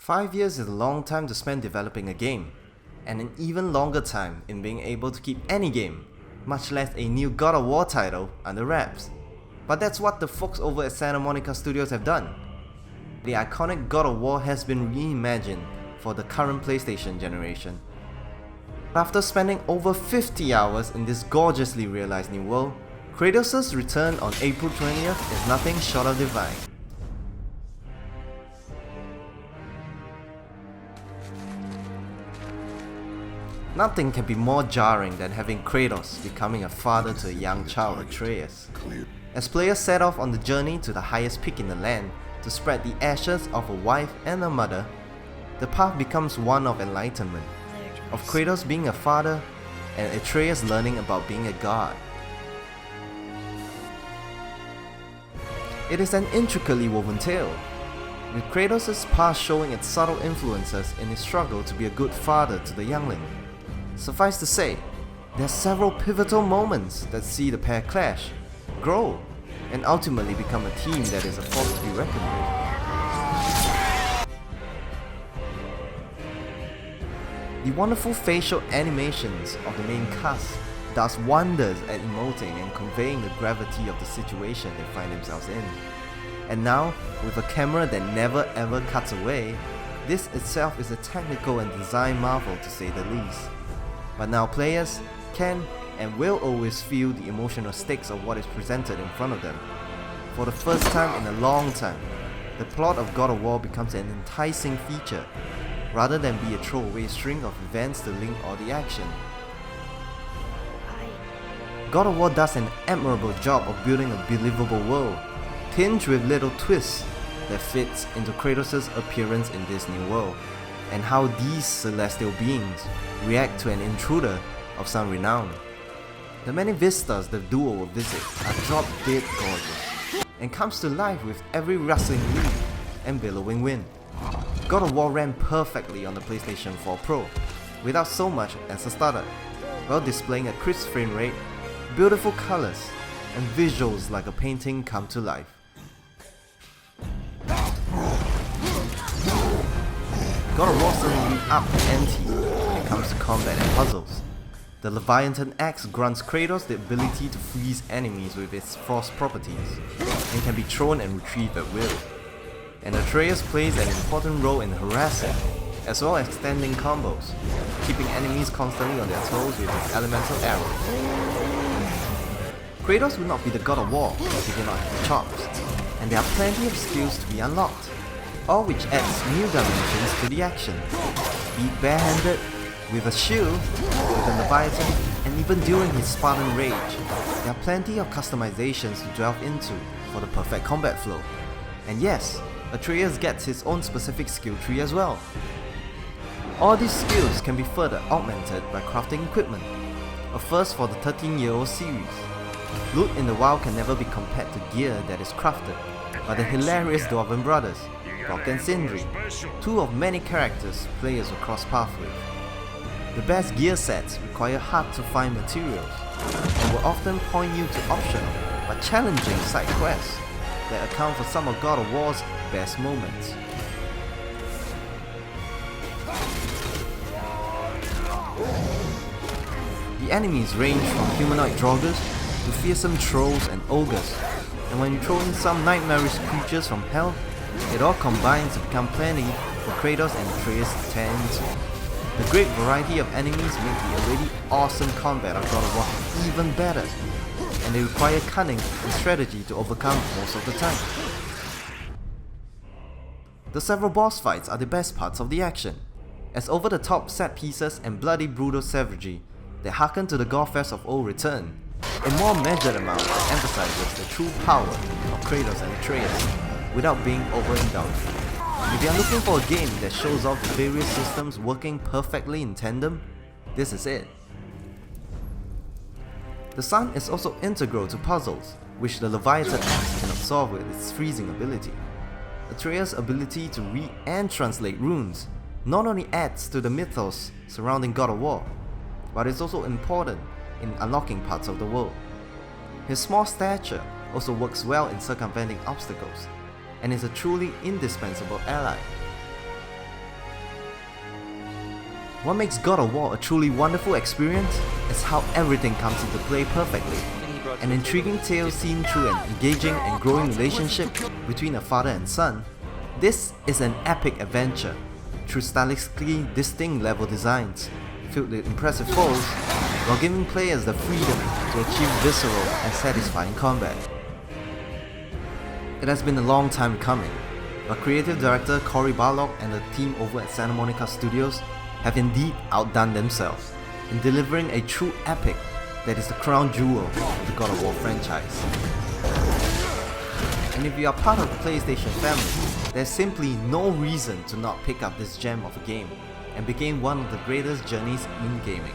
5 years is a long time to spend developing a game, and an even longer time in being able to keep any game, much less a new God of War title, under wraps. But that's what the folks over at Santa Monica Studios have done. The iconic God of War has been reimagined for the current PlayStation generation. After spending over 50 hours in this gorgeously realized new world, Kratos' return on April 20th is nothing short of divine. Nothing can be more jarring than having Kratos becoming a father to a young child, Atreus. As players set off on the journey to the highest peak in the land to spread the ashes of a wife and a mother, the path becomes one of enlightenment, of Kratos being a father and Atreus learning about being a god. It is an intricately woven tale, with Kratos' past showing its subtle influences in his struggle to be a good father to the youngling. Suffice to say, there are several pivotal moments that see the pair clash, grow, and ultimately become a team that is a force to be reckoned with. The wonderful facial animations of the main cast does wonders at emoting and conveying the gravity of the situation they find themselves in. And now, with a camera that never ever cuts away, this itself is a technical and design marvel to say the least. But now players can and will always feel the emotional stakes of what is presented in front of them. For the first time in a long time, the plot of God of War becomes an enticing feature, rather than be a throwaway string of events to link all the action. God of War does an admirable job of building a believable world, tinged with little twists that fits into Kratos' appearance in this new world, and how these celestial beings react to an intruder of some renown. The many vistas the duo will visit are drop-dead gorgeous, and comes to life with every rustling leaf and billowing wind. God of War ran perfectly on the PlayStation 4 Pro, without so much as a stutter, while displaying a crisp frame rate, beautiful colors, and visuals like a painting come to life. God of War certainly up the ante when it comes to combat and puzzles. The Leviathan Axe grants Kratos the ability to freeze enemies with its frost properties, and can be thrown and retrieved at will. And Atreus plays an important role in harassing, as well as extending combos, keeping enemies constantly on their toes with his elemental arrows. Kratos would not be the God of War if he did not have the chops, and there are plenty of skills to be unlocked, all which adds new dimensions to the action. Be it barehanded, with a shield, with a Leviathan, and even during his Spartan rage, there are plenty of customizations to delve into for the perfect combat flow. And yes, Atreus gets his own specific skill tree as well. All these skills can be further augmented by crafting equipment, a first for the 13-year-old series. Loot in the wild can never be compared to gear that is crafted by the hilarious Dwarven brothers, Rock and Sindri, two of many characters players will cross paths with. The best gear sets require hard-to-find materials, and will often point you to optional but challenging side quests that account for some of God of War's best moments. The enemies range from humanoid draugrs to fearsome trolls and ogres, and when you throw in some nightmarish creatures from hell, it all combines to become plenty for Kratos and Atreus to tear into. The great variety of enemies make the already awesome combat of God of War even better, and they require cunning and strategy to overcome most of the time. The several boss fights are the best parts of the action, as over-the-top set pieces and bloody brutal savagery that harken to the Godfest of old return, a more measured amount that emphasizes the true power of Kratos and Atreus, without being overindulgent. If you are looking for a game that shows off the various systems working perfectly in tandem, this is it. The sun is also integral to puzzles, which the Leviathan Axe cannot solve with its freezing ability. Atreus' ability to read and translate runes not only adds to the mythos surrounding God of War, but is also important in unlocking parts of the world. His small stature also works well in circumventing obstacles, and is a truly indispensable ally. What makes God of War a truly wonderful experience is how everything comes into play perfectly. An intriguing tale seen through an engaging and growing relationship between a father and son, this is an epic adventure through stylistically distinct level designs, filled with impressive foes, while giving players the freedom to achieve visceral and satisfying combat. It has been a long time coming, but Creative Director Cory Barlog and the team over at Santa Monica Studios have indeed outdone themselves in delivering a true epic that is the crown jewel of the God of War franchise. And if you are part of the PlayStation family, there's simply no reason to not pick up this gem of a game and become one of the greatest journeys in gaming.